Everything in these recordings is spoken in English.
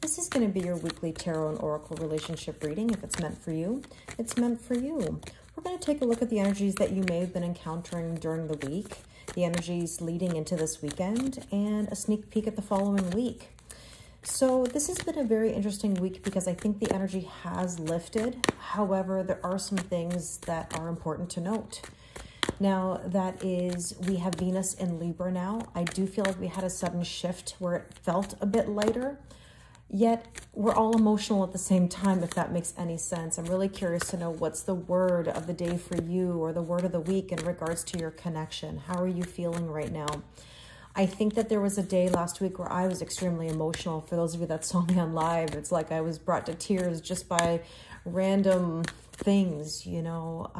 This is going to be your weekly tarot and oracle relationship reading. If it's meant for you, it's meant for you. We're going to take a look at the energies that you may have been encountering during the week, the energies leading into this weekend, and a sneak peek at the following week. So this has been a very interesting week because I think the energy has lifted. However, there are some things that are important to note. Now, that is, we have Venus in Libra now. I do feel like we had a sudden shift where it felt a bit lighter, yet we're all emotional at the same time, if that makes any sense. I'm really curious to know what's the word of the day for you or the word of the week in regards to your connection. How are you feeling right now? I think that there was a day last week where I was extremely emotional. For those of you that saw me on live, it's like I was brought to tears just by random things, you know.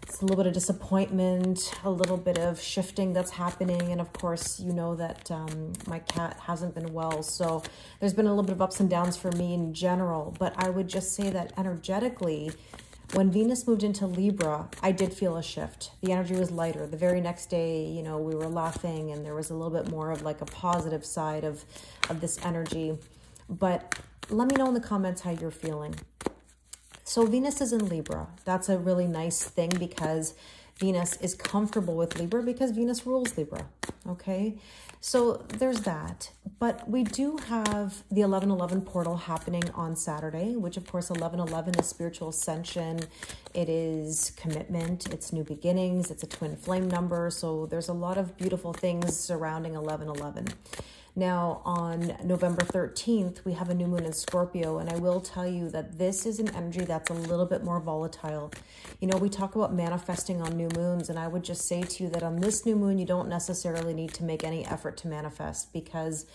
It's a little bit of disappointment, a little bit of shifting that's happening. And of course, you know that my cat hasn't been well. So there's been a little bit of ups and downs for me in general. But I would just say that energetically, when Venus moved into Libra, I did feel a shift. The energy was lighter. The very next day, you know, we were laughing and there was a little bit more of like a positive side of this energy. But let me know in the comments how you're feeling. So Venus is in Libra. That's a really nice thing because Venus is comfortable with Libra because Venus rules Libra, okay? So there's that. But we do have the 11/11 portal happening on Saturday, which of course 11/11 is spiritual ascension. It is commitment. It's new beginnings. It's a twin flame number. So there's a lot of beautiful things surrounding 11/11. Now, on November 13th, we have a new moon in Scorpio, and I will tell you that this is an energy that's a little bit more volatile. You know, we talk about manifesting on new moons, and I would just say to you that on this new moon, you don't necessarily need to make any effort to manifest because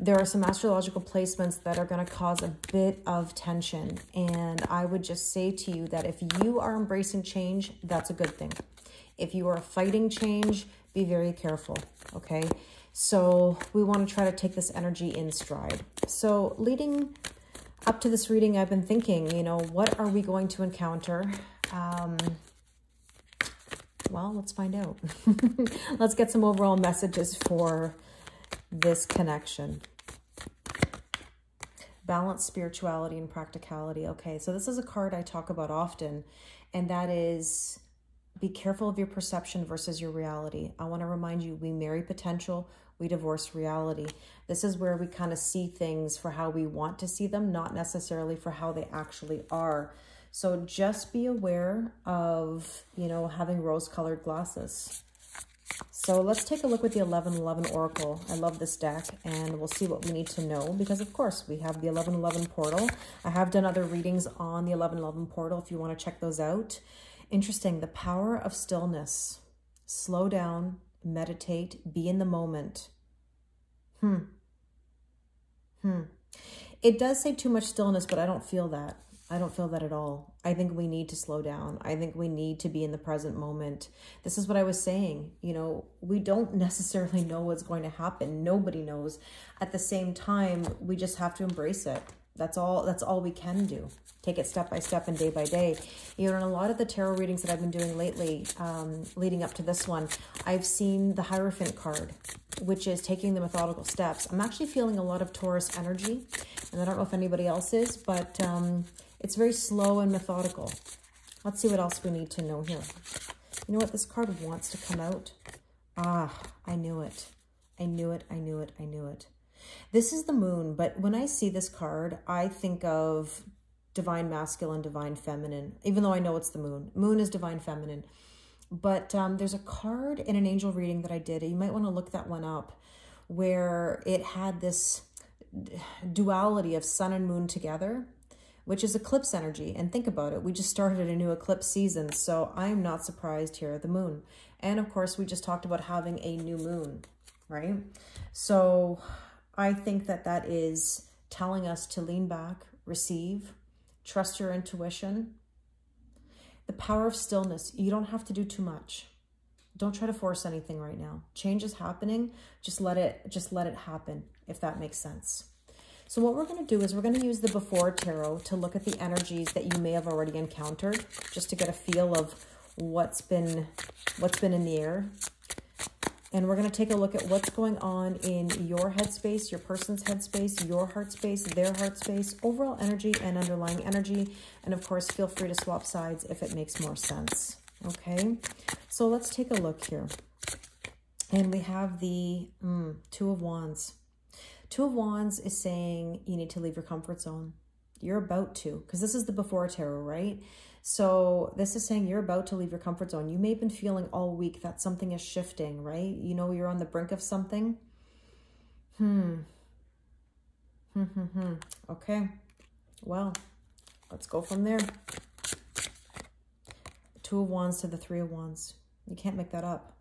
there are some astrological placements that are going to cause a bit of tension. And I would just say to you that if you are embracing change, that's a good thing. If you are fighting change, be very careful, okay? So we want to try to take this energy in stride. So leading up to this reading, I've been thinking, you know, what are we going to encounter? Well, let's find out. Let's get some overall messages for this connection. Balance, spirituality, and practicality. Okay, so this is a card I talk about often, and that is be careful of your perception versus your reality. I want to remind you, we marry potential, we divorce reality. This is where we kind of see things for how we want to see them, not necessarily for how they actually are. So just be aware of, you know, having rose-colored glasses. So let's take a look with the 11/11 Oracle. I love this deck, and we'll see what we need to know because, of course, we have the 11/11 portal. I have done other readings on the 11/11 portal if you want to check those out. Interesting, the power of stillness. Slow down, meditate, be in the moment. It does say too much stillness, but I don't feel that. I don't feel that at all. I think we need to slow down. I think we need to be in the present moment. This is what I was saying. You know, we don't necessarily know what's going to happen. Nobody knows. At the same time, we just have to embrace it. That's all we can do. Take it step by step and day by day. You know, in a lot of the tarot readings that I've been doing lately, leading up to this one, I've seen the Hierophant card, which is taking the methodical steps. I'm actually feeling a lot of Taurus energy, and I don't know if anybody else is, but it's very slow and methodical. Let's see what else we need to know here. You know what? This card wants to come out. Ah, I knew it. I knew it. I knew it. I knew it. This is the moon, but when I see this card, I think of divine masculine, divine feminine, even though I know it's the moon. Moon is divine feminine. But there's a card in an angel reading that I did. You might want to look that one up, where it had this duality of sun and moon together, which is eclipse energy. And think about it. We just started a new eclipse season, so I'm not surprised here, the moon. And of course, we just talked about having a new moon, right? So I think that that is telling us to lean back, receive, trust your intuition. The power of stillness. You don't have to do too much. Don't try to force anything right now. Change is happening. Just let it happen, if that makes sense. So what we're going to do is we're going to use the Before Tarot to look at the energies that you may have already encountered, just to get a feel of what's been in the air. And we're going to take a look at what's going on in your headspace, your person's headspace, your heart space, their heart space, overall energy and underlying energy. And of course, feel free to swap sides if it makes more sense. Okay, so let's take a look here. And we have the Two of Wands. Two of Wands is saying you need to leave your comfort zone. You're about to, because this is the before tarot, right? So this is saying you're about to leave your comfort zone. You may have been feeling all week that something is shifting, right? You know, you're on the brink of something. Okay, well, let's go from there. Two of Wands to the Three of Wands. You can't make that up.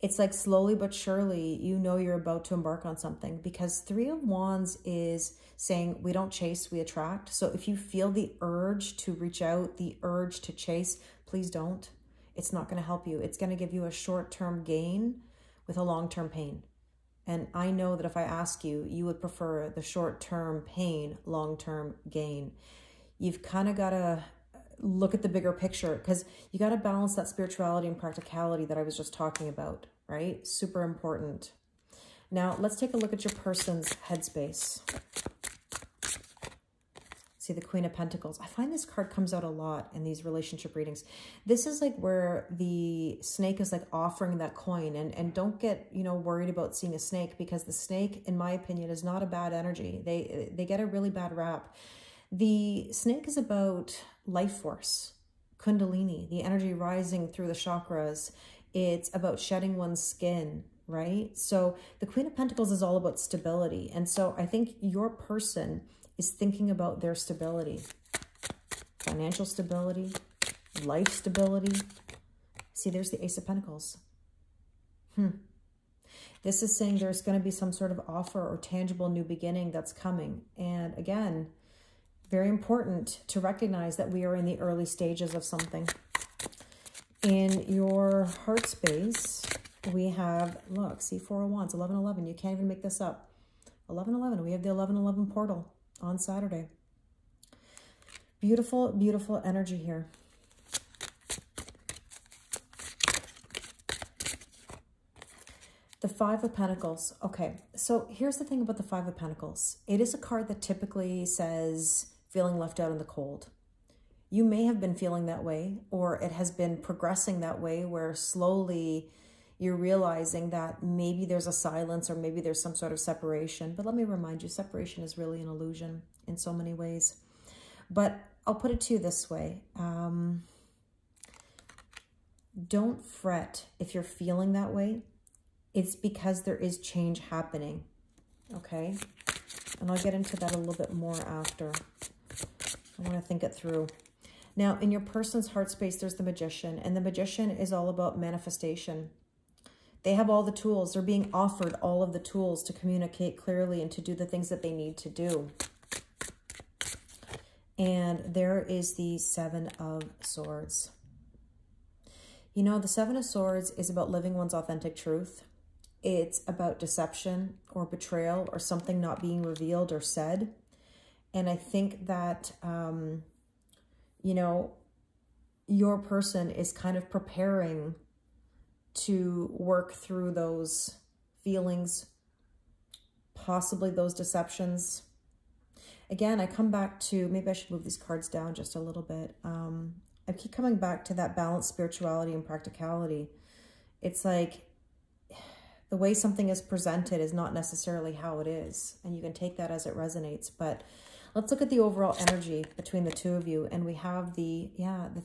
It's like slowly but surely, you know you're about to embark on something, because Three of Wands is saying we don't chase, we attract. So if you feel the urge to reach out, the urge to chase, please don't. It's not going to help you. It's going to give you a short-term gain with a long-term pain. And I know that if I ask you, you would prefer the short-term pain, long-term gain. You've kind of got to look at the bigger picture, because you got to balance that spirituality and practicality that I was just talking about, right? Super important. Now, let's take a look at your person's headspace. See the Queen of Pentacles. I find this card comes out a lot in these relationship readings. This is like where the snake is like offering that coin. And don't get, you know, worried about seeing a snake, because the snake, in my opinion, is not a bad energy. They get a really bad rap. The snake is about life force, kundalini, the energy rising through the chakras. It's about shedding one's skin, right? So the Queen of Pentacles is all about stability. And so I think your person is thinking about their stability, financial stability, life stability. See, there's the Ace of Pentacles. This is saying there's going to be some sort of offer or tangible new beginning that's coming. And again, very important to recognize that we are in the early stages of something. In your heart space, we have, look, see, Four of Wands, 11-11. You can't even make this up. 11-11. We have the 11-11 portal on Saturday. Beautiful, beautiful energy here. The Five of Pentacles. Okay, so here's the thing about the Five of Pentacles. It is a card that typically says feeling left out in the cold. You may have been feeling that way, or it has been progressing that way, where slowly you're realizing that maybe there's a silence or maybe there's some sort of separation. But let me remind you, separation is really an illusion in so many ways. But I'll put it to you this way. Don't fret if you're feeling that way. It's because there is change happening, okay? And I'll get into that a little bit more after. I want to think it through. Now, in your person's heart space, there's the Magician. And the Magician is all about manifestation. They have all the tools. They're being offered all of the tools to communicate clearly and to do the things that they need to do. And there is the Seven of Swords. You know, the Seven of Swords is about living one's authentic truth. It's about deception or betrayal or something not being revealed or said. And I think that, you know, your person is kind of preparing to work through those feelings, possibly those deceptions. Again, I come back to, maybe I should move these cards down just a little bit. I keep coming back to that balanced spirituality and practicality. It's like the way something is presented is not necessarily how it is. And you can take that as it resonates. But let's look at the overall energy between the two of you. And we have the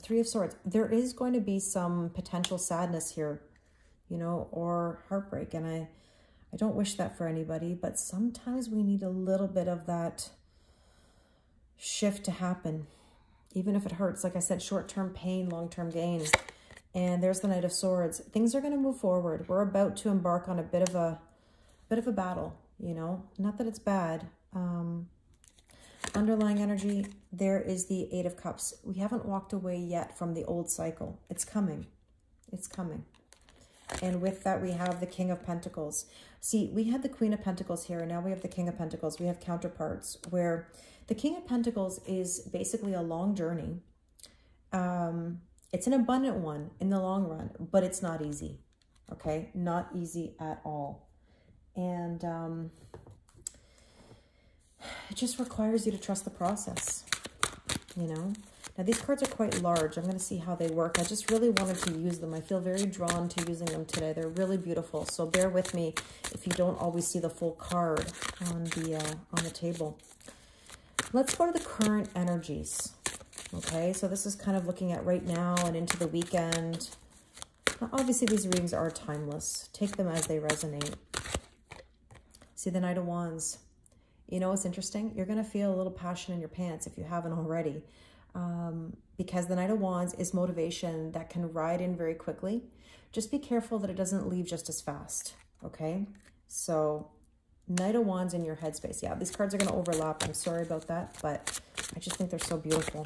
Three of Swords. There is going to be some potential sadness here, you know, or heartbreak. And I don't wish that for anybody, but sometimes we need a little bit of that shift to happen, even if it hurts. Like I said, short-term pain, long-term gain. And there's the Knight of Swords. Things are going to move forward. We're about to embark on a bit of a battle, you know, not that it's bad. Underlying energy, there is the Eight of Cups. We haven't walked away yet from the old cycle. It's coming. It's coming. And with that, we have the King of Pentacles. See, we had the Queen of Pentacles here, and now we have the King of Pentacles. We have counterparts where the King of Pentacles is basically a long journey. It's an abundant one in the long run, but it's not easy. Okay, not easy at all. And it just requires you to trust the process, you know. Now, these cards are quite large. I'm going to see how they work. I just really wanted to use them. I feel very drawn to using them today. They're really beautiful. So bear with me if you don't always see the full card on the table. Let's go to the current energies. Okay, so this is kind of looking at right now and into the weekend. Now, obviously, these readings are timeless. Take them as they resonate. See the Knight of Wands. You know what's interesting? You're going to feel a little passion in your pants if you haven't already. Because the Knight of Wands is motivation that can ride in very quickly. Just be careful that it doesn't leave just as fast, okay? So, Knight of Wands in your headspace. Yeah, these cards are going to overlap. I'm sorry about that, but I just think they're so beautiful.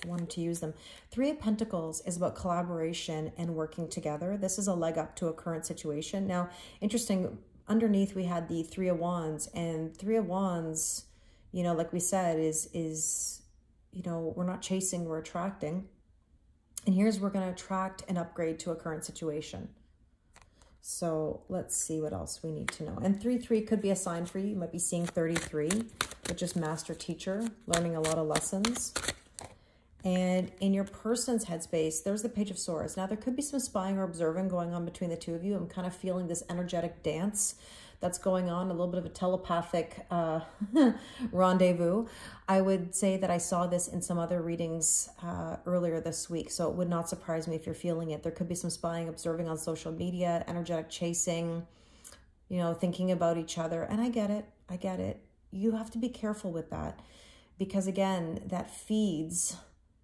I wanted to use them. Three of Pentacles is about collaboration and working together. This is a leg up to a current situation. Now, interesting, underneath we had the Three of Wands, and Three of Wands, you know, like we said, is you know, we're not chasing, we're attracting. And here's, we're going to attract and upgrade to a current situation. So let's see what else we need to know. And 3-3 could be a sign for you. You might be seeing 33, which is master teacher, learning a lot of lessons. And in your person's headspace, there's the Page of Swords. Now, there could be some spying or observing going on between the two of you. I'm kind of feeling this energetic dance that's going on, a little bit of a telepathic rendezvous. I would say that I saw this in some other readings earlier this week, so it would not surprise me if you're feeling it. There could be some spying, observing on social media, energetic chasing, you know, thinking about each other. And I get it. I get it. You have to be careful with that because, again, that feeds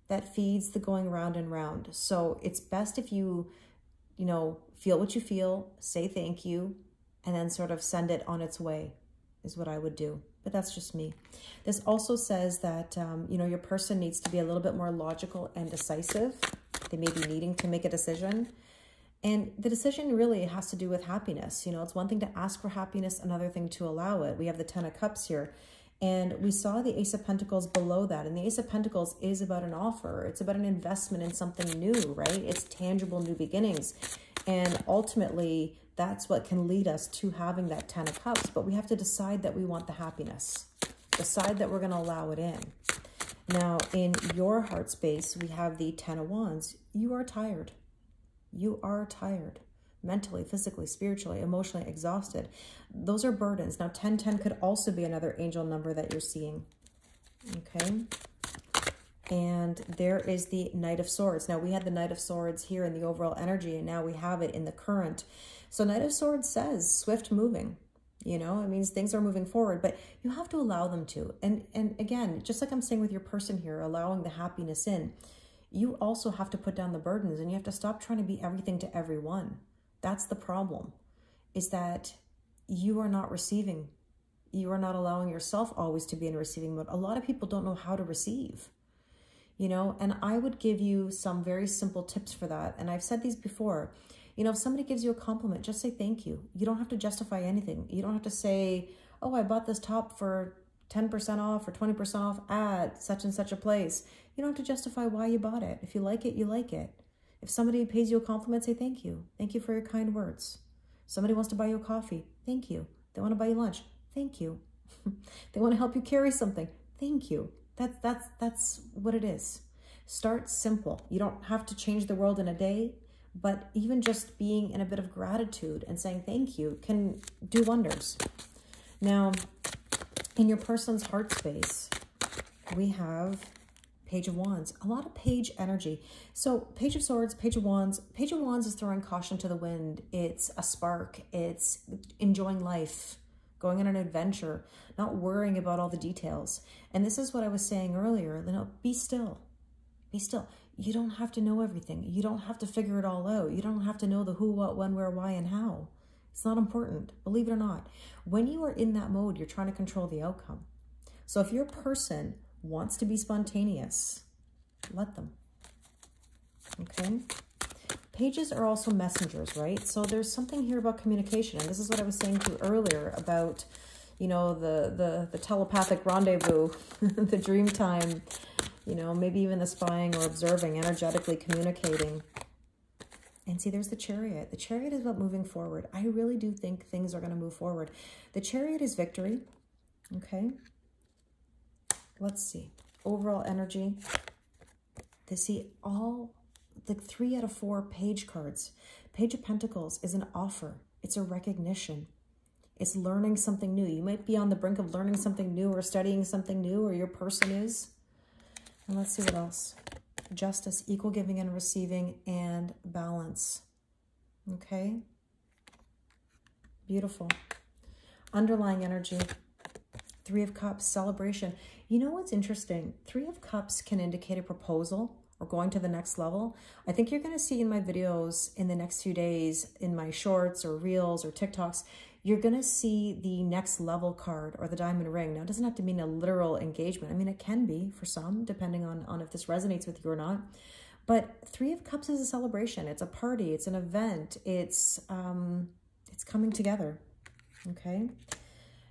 the going round and round. So it's best if you know, feel what you feel, say thank you, and then sort of send it on its way is what I would do. But that's just me. This also says that, you know, your person needs to be a little bit more logical and decisive. They may be needing to make a decision. And the decision really has to do with happiness. You know, it's one thing to ask for happiness, another thing to allow it. We have the Ten of Cups here. And we saw the Ace of Pentacles below that. And the Ace of Pentacles is about an offer. It's about an investment in something new, right? It's tangible new beginnings. And ultimately, that's what can lead us to having that Ten of Cups. But we have to decide that we want the happiness. Decide that we're going to allow it in. Now, in your heart space, we have the Ten of Wands. You are tired. You are tired. Mentally, physically, spiritually, emotionally exhausted. Those are burdens. Now, 1010 could also be another angel number that you're seeing. Okay. And there is the Knight of Swords. Now, we had the Knight of Swords here in the overall energy, and now we have it in the current. So Knight of Swords says swift moving. You know, it means things are moving forward, but you have to allow them to. And again, just like I'm saying with your person here, allowing the happiness in, you also have to put down the burdens, and you have to stop trying to be everything to everyone. That's the problem, is that you are not receiving. You are not allowing yourself always to be in receiving mode. A lot of people don't know how to receive, you know, and I would give you some very simple tips for that. And I've said these before. You know, if somebody gives you a compliment, just say thank you. You don't have to justify anything. You don't have to say, oh, I bought this top for 10% off or 20% off at such and such a place. You don't have to justify why you bought it. If you like it, you like it. If somebody pays you a compliment, say thank you. Thank you for your kind words. Somebody wants to buy you a coffee. Thank you. They want to buy you lunch. Thank you. They want to help you carry something. Thank you. That's what it is. Start simple. You don't have to change the world in a day, but even just being in a bit of gratitude and saying thank you can do wonders. Now, in your person's heart space, we have Page of Wands, a lot of page energy. So Page of Swords, Page of Wands. Page of Wands is throwing caution to the wind. It's a spark. It's enjoying life, going on an adventure, not worrying about all the details. And this is what I was saying earlier, you know, be still. Be still. You don't have to know everything. You don't have to figure it all out. You don't have to know the who, what, when, where, why, and how. It's not important, believe it or not. When you are in that mode, you're trying to control the outcome. So if your person wants to be spontaneous, let them. Okay? Pages are also messengers, right? So there's something here about communication. And this is what I was saying to you earlier about, you know, the telepathic rendezvous, the dream time, you know, maybe even the spying or observing, energetically communicating. And see, there's the Chariot. The Chariot is about moving forward. I really do think things are going to move forward. The Chariot is victory. Okay. Let's see. Overall energy. They see all the 3 out of 4 page cards. Page of Pentacles is an offer. It's a recognition. It's learning something new. You might be on the brink of learning something new or studying something new, or your person is. And let's see what else. Justice, equal giving and receiving, and balance. Okay. Beautiful. Underlying energy. 3 of Cups, celebration. You know what's interesting? 3 of Cups can indicate a proposal or going to the next level. I think you're going to see in my videos in the next few days, in my shorts or reels or TikToks, you're going to see the next level card or the diamond ring. Now, it doesn't have to mean a literal engagement. I mean, it can be for some, depending on if this resonates with you or not. But 3 of Cups is a celebration. It's a party. It's an event. It's coming together. Okay.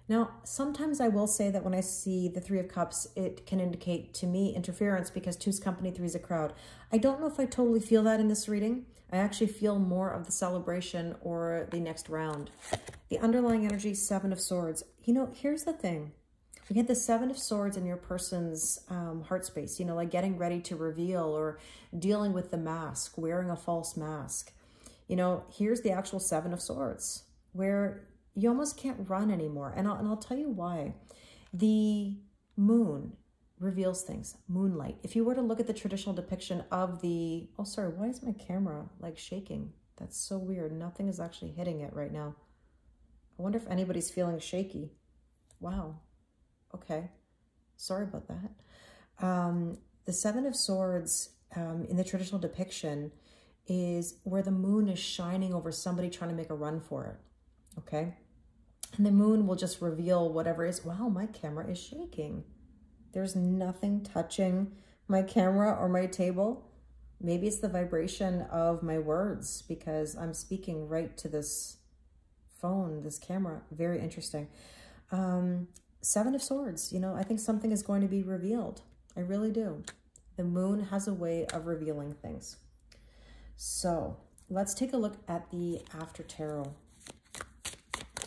Now, sometimes I will say that when I see the 3 of Cups, it can indicate to me interference because 2's company, 3's a crowd. I don't know if I totally feel that in this reading. I actually feel more of the celebration or the next round. The underlying energy, 7 of Swords. You know, here's the thing. We get the 7 of Swords in your person's heart space, you know, like getting ready to reveal or dealing with the mask, wearing a false mask. You know, here's the actual 7 of Swords where you almost can't run anymore. And I'll tell you why. The moon reveals things. Moonlight. If you were to look at the traditional depiction of the... Oh, sorry. Why is my camera like shaking? That's so weird. Nothing is actually hitting it right now. I wonder if anybody's feeling shaky. Wow. Okay. Sorry about that. The 7 of Swords in the traditional depiction is where the moon is shining over somebody trying to make a run for it. Okay. And the moon will just reveal whatever is. Wow, my camera is shaking. There's nothing touching my camera or my table. Maybe it's the vibration of my words because I'm speaking right to this phone, this camera. Very interesting. 7 of Swords. You know, I think something is going to be revealed. I really do. The moon has a way of revealing things. So let's take a look at the After Tarot.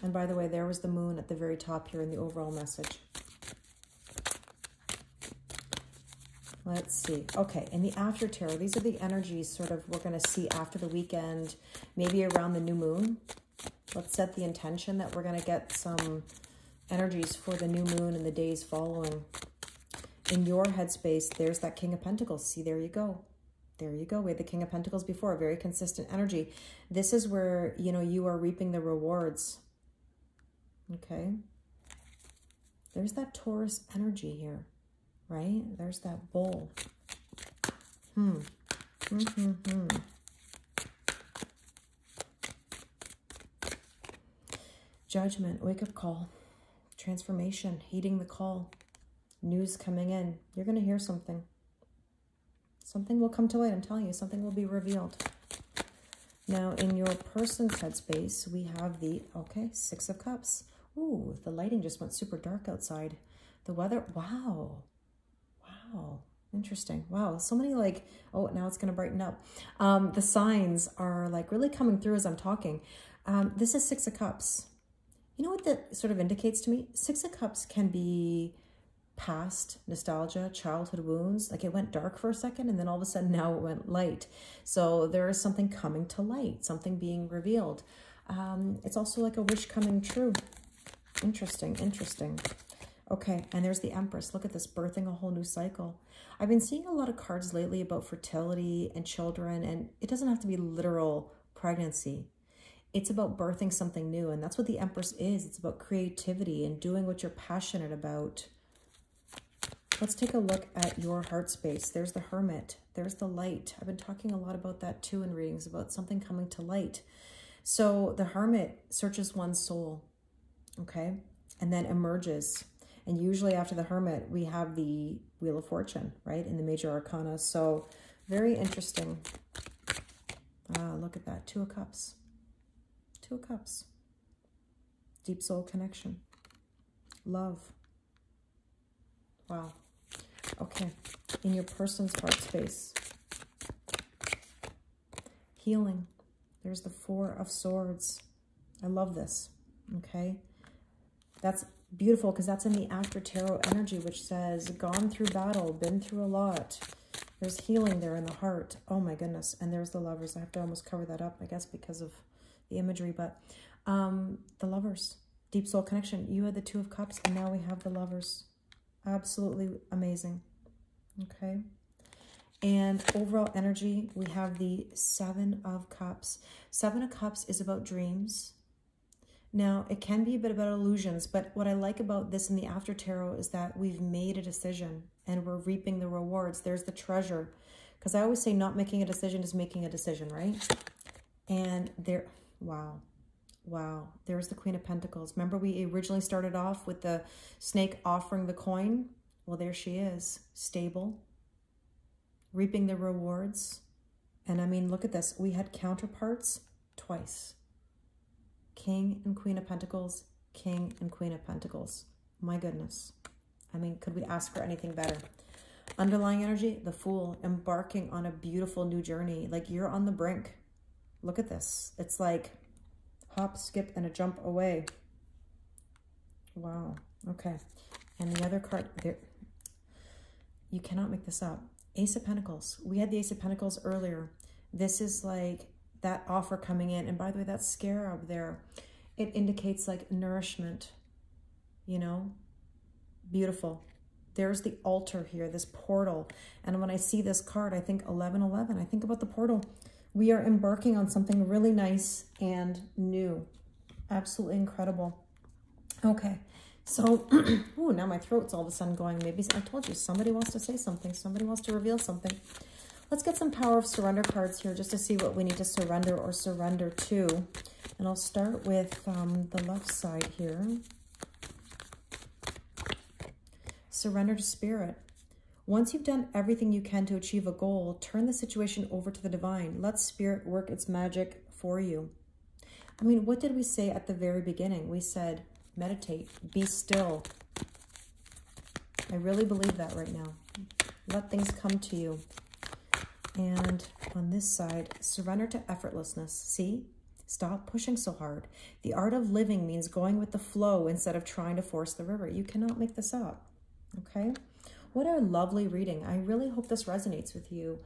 And by the way, there was the moon at the very top here in the overall message. Let's see. Okay, in the After Tarot, these are the energies sort of we're going to see after the weekend, maybe around the new moon. Let's set the intention that we're going to get some energies for the new moon and the days following. In your headspace, there's that King of Pentacles. See, there you go. There you go. We had the King of Pentacles before, very consistent energy. This is where, you know, you are reaping the rewards. Okay. There's that Taurus energy here, right? There's that bull. Judgment, wake-up call, transformation, heeding the call, news coming in. You're going to hear something. Something will come to light, I'm telling you. Something will be revealed. Now, in your person's headspace, we have the, okay, 6 of Cups. Ooh, the lighting just went super dark outside. The weather, wow. Wow, interesting. Wow, so many like, oh, now it's going to brighten up. The signs are like really coming through as I'm talking. This is 6 of Cups. You know what that sort of indicates to me? 6 of Cups can be past nostalgia, childhood wounds. Like it went dark for a second and then all of a sudden now it went light. So there is something coming to light, something being revealed. It's also like a wish coming true. Interesting, interesting. Okay, and there's the Empress. Look at this, birthing a whole new cycle. I've been seeing a lot of cards lately about fertility and children, and it doesn't have to be literal pregnancy. It's about birthing something new, and that's what the Empress is. It's about creativity and doing what you're passionate about. Let's take a look at your heart space. There's the Hermit. There's the light. I've been talking a lot about that too in readings, about something coming to light. So the Hermit searches one's soul, okay, and then emerges. And usually after the Hermit, we have the Wheel of Fortune, right, in the major arcana. So very interesting. Look at that, 2 of Cups. 2 of Cups. Deep soul connection. Love. Wow. Okay, in your person's heart space. healing. There's the Four of Swords. I love this, okay? That's beautiful because that's in the after tarot energy, which says gone through battle, been through a lot. There's healing there in the heart. Oh my goodness. And there's the Lovers. I have to almost cover that up, I guess, because of the imagery. But the Lovers, deep soul connection. You had the Two of Cups and now we have the Lovers. Absolutely amazing. Okay. And overall energy, we have the Seven of Cups. Seven of Cups is about dreams. Now, it can be a bit about illusions, but what I like about this in the after tarot is that we've made a decision and we're reaping the rewards. There's the treasure. Because I always say not making a decision is making a decision, right? And there, wow. Wow. There's the Queen of Pentacles. Remember we originally started off with the snake offering the coin? Well, there she is. Stable. Reaping the rewards. And I mean, look at this. We had counterparts twice. King and Queen of Pentacles, King and Queen of Pentacles. My goodness. I mean, could we ask for anything better? Underlying energy, the Fool, embarking on a beautiful new journey. Like you're on the brink. Look at this. It's like hop, skip, and a jump away. Wow. Okay. And the other card, there, you cannot make this up. Ace of Pentacles. We had the Ace of Pentacles earlier. This is like that offer coming in. And by the way, that scarab there, it indicates like nourishment, you know, beautiful. There's the altar here, this portal. And when I see this card, I think 1111. I think about the portal. We are embarking on something really nice and new. Absolutely incredible. Okay. So, ooh, now my throat's all of a sudden going. Maybe I told you somebody wants to say something. Somebody wants to reveal something. Let's get some Power of Surrender cards here just to see what we need to surrender or surrender to. And I'll start with the left side here. Surrender to Spirit. Once you've done everything you can to achieve a goal, turn the situation over to the divine. Let Spirit work its magic for you. I mean, what did we say at the very beginning? We said, meditate, be still. I really believe that right now. Let things come to you. And on this side, surrender to effortlessness. See? Stop pushing so hard. The art of living means going with the flow instead of trying to force the river. You cannot make this up. Okay? What a lovely reading. I really hope this resonates with you.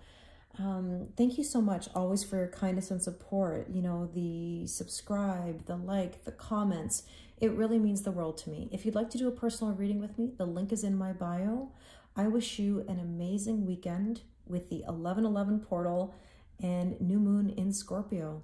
Thank you so much always for your kindness and support. You know, the subscribe, the like, the comments. It really means the world to me. If you'd like to do a personal reading with me, the link is in my bio. I wish you an amazing weekend with the 1111 portal and new moon in Scorpio.